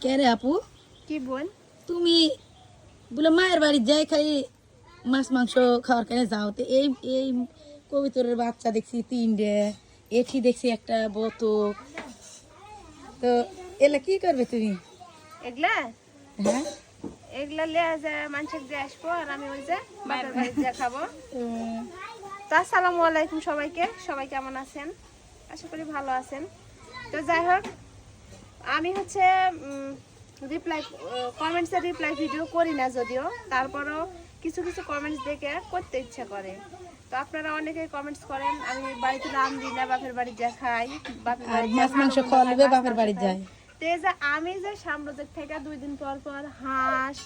কে রে আপু, কি বোন? তুমি বলে মায়ের বাড়ি যাই খাই মাছ মাংস খাওয়ার কেন যাও? তো এই এই কবিতরের বাচ্চা দেখছি তিনটে, এটি দেখছি একটা বতক। তো এলা কি করবে তুমি? এগুলা হ্যাঁ, এগুলা লিয়ে যে মানুষের দিয়ে আসবো আর আমি ওই যে বাপের বাড়ি যা খাবো। উম, তো আসসালামু আলাইকুম সবাইকে, সবাই কেমন আছেন? আশা করি ভালো আছেন। তো যাই হোক, আমি হচ্ছে রিপ্লাই কমেন্টসের রিপ্লাই ভিডিও করি না যদিও, তারপরও কিছু কিছু কমেন্টস দেখে করতে ইচ্ছা করে। তো আপনারা অনেকেই কমেন্টস করেন আমি বাড়িতে নাম দিই না, বাপের বাড়ি যা খাই, বাপের আর বাড়ি মাছ মাংস খাওয়া লাগবে বাপের বাড়ি যায়। তো এই যে আমি যে সাম্রাজ্যের থেকে 2 দিন পর পর হাঁস,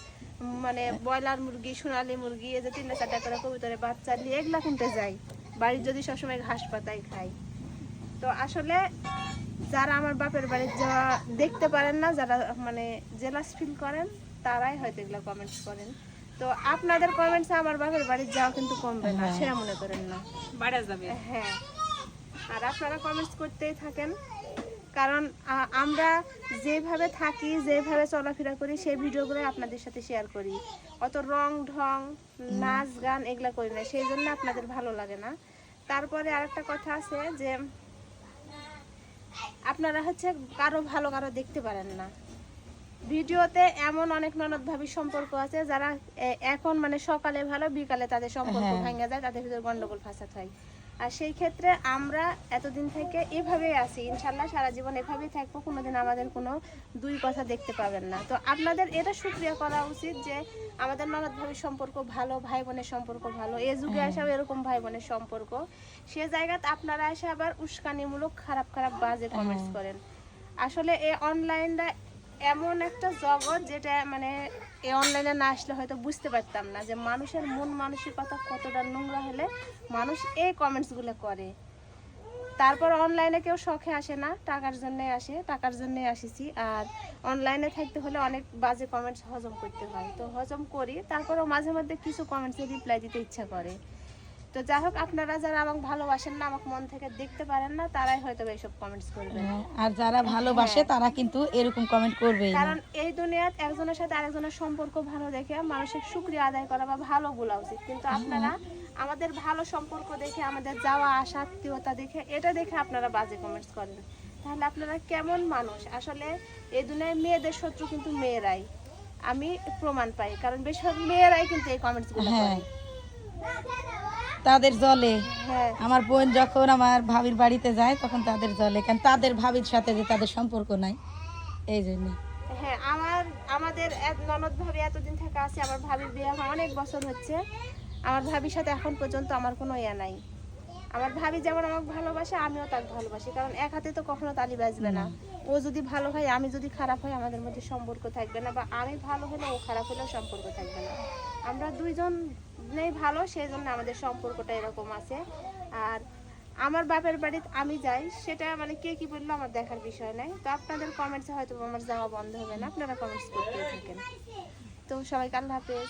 মানে ব্রয়লার মুরগি, সোনালী মুরগি, এই যে 3-4টা করে কবুতরের বাচ্চা নিয়ে এগুলা কিনতে যাই, বাড়ির যদি সবসময় ঘাস পাতাই খাই। তো আসলে যারা আমার বাপের বাড়ি যাওয়া দেখতে পারেন না, যারা মানে জেলাস ফিল করেন, তারাই হয়তো এগুলো কমেন্টস করেন। তো আপনাদের কমেন্টসে আমার বাপের বাড়ি যাওয়া কিন্তু কমবে না, সেটা মনে করেন না, বাড়া যাবে। হ্যাঁ, আর আপনারা কমেন্টস করতেই থাকেন, কারণ আমরা যেভাবে থাকি, যেভাবে চলাফেরা করি, সেই ভিডিওগুলো আপনাদের সাথে শেয়ার করি। অত রং ঢং, নাচ গান এগুলা করি না, সেই জন্য আপনাদের ভালো লাগে না। তারপরে আরেকটা কথা আছে যে আপনারা হচ্ছে কারো ভালো কারো দেখতে পারেন না। ভিডিওতে এমন অনেক ননদ ভাবির সম্পর্ক আছে যারা এখন মানে সকালে ভালো, বিকালে তাদের সম্পর্ক ভেঙে যায়, তাদের ভিতরে গন্ডগোল ফাসাদ হয়। আর সেই ক্ষেত্রে আমরা এতদিন থেকে এভাবেই আছি, ইনশাল্লাহ সারা জীবন এভাবেই থাকবো, কোনোদিন আমাদের কোনো দুই কথা দেখতে পাবেন না। তো আপনাদের এটা শুকরিয়া করা উচিত যে আমাদের ননদ ভাবির সম্পর্ক ভালো, ভাই বোনের সম্পর্ক ভালো, এই যুগে এসেও এরকম ভাই বোনের সম্পর্ক। সে জায়গাতে আপনারা এসে আবার উস্কানিমূলক খারাপ খারাপ বাজে কমেন্টস করেন। আসলে এই অনলাইনটা এমন একটা জগৎ যেটা মানে এই অনলাইনে না আসলে হয়তো বুঝতে পারতাম না যে মানুষের মন মানসিকতা কতটা নোংরা হলে মানুষ এই কমেন্টসগুলো করে। তারপর অনলাইনে কেউ শখে আসে না, টাকার জন্যে আসে, টাকার জন্যে আসিছি। আর অনলাইনে থাকতে হলে অনেক বাজে কমেন্টস হজম করতে হয়, তো হজম করি, তারপরেও মাঝে মধ্যে কিছু কমেন্টসে রিপ্লাই দিতে ইচ্ছা করে। তো যাই হোক, আপনারা যারা আমাকে ভালোবাসেন না, আমাকে মন থেকে দেখতে পারেন না, তারাই হয়তো এইসব কমেন্টস করবেন। আর যারা ভালোবাসে তারা কিন্তু এরকম কমেন্ট করবে না। কারণ এই দুনিয়াতে একজনের সাথে আরেকজনের সম্পর্ক ভালো দেখে মানুষের শুকরিয়া আদায় করা বা ভালো বলা উচিত, কিন্তু আপনারা আমাদের ভালো সম্পর্ক দেখে, আমাদের যাওয়া আসা, আত্মীয়তা দেখে, এটা দেখে আপনারা বাজে কমেন্টস করেন, তাহলে আপনারা কেমন মানুষ? আসলে এই দুনিয়ায় মেয়েদের শত্রু কিন্তু মেয়েরাই, আমি প্রমাণ পাই, কারণ বেশিরভাগ মেয়েরাই কিন্তু এই কমেন্টসগুলো করে। তাদের জলে হ্যাঁ, আমার বোন যখন আমার ভাবির বাড়িতে যায় তখন তাদের জলে, কারণ তাদের ভাবির সাথে যে তাদের সম্পর্ক নাই, এই জন্য। হ্যাঁ, আমাদের এক ননদ ভাবি এতদিন থেকে আছে, আমার ভাবির বিয়ে এখন অনেক বছর হচ্ছে, আমার ভাবির সাথে এখন পর্যন্ত আমার কোনো ইয়া নাই। আমার ভাবি যেমন আমাকে ভালোবাসে, আমিও তাকে ভালোবাসি, কারণ এক হাতে তো কখনো তালি বাজবে না। ও যদি ভালো হয়, আমি যদি খারাপ হয়, আমাদের মধ্যে সম্পর্ক থাকবে না, বা আমি ভালো হলে ও খারাপ হলেও সম্পর্ক থাকবে না। আমরা দুইজনেই ভালো, সেই জন্য আমাদের সম্পর্কটা এরকম আছে। আর আমার বাপের বাড়িতে আমি যাই, সেটা মানে কে কি বললো আমার দেখার বিষয় নাই। তো আপনাদের কমেন্টসে হয়তো আমার যাওয়া বন্ধ হবে না, আপনারা কমেন্টস করতেই থাকেন। তো সবাইকে আল্লাহ হাফেজ।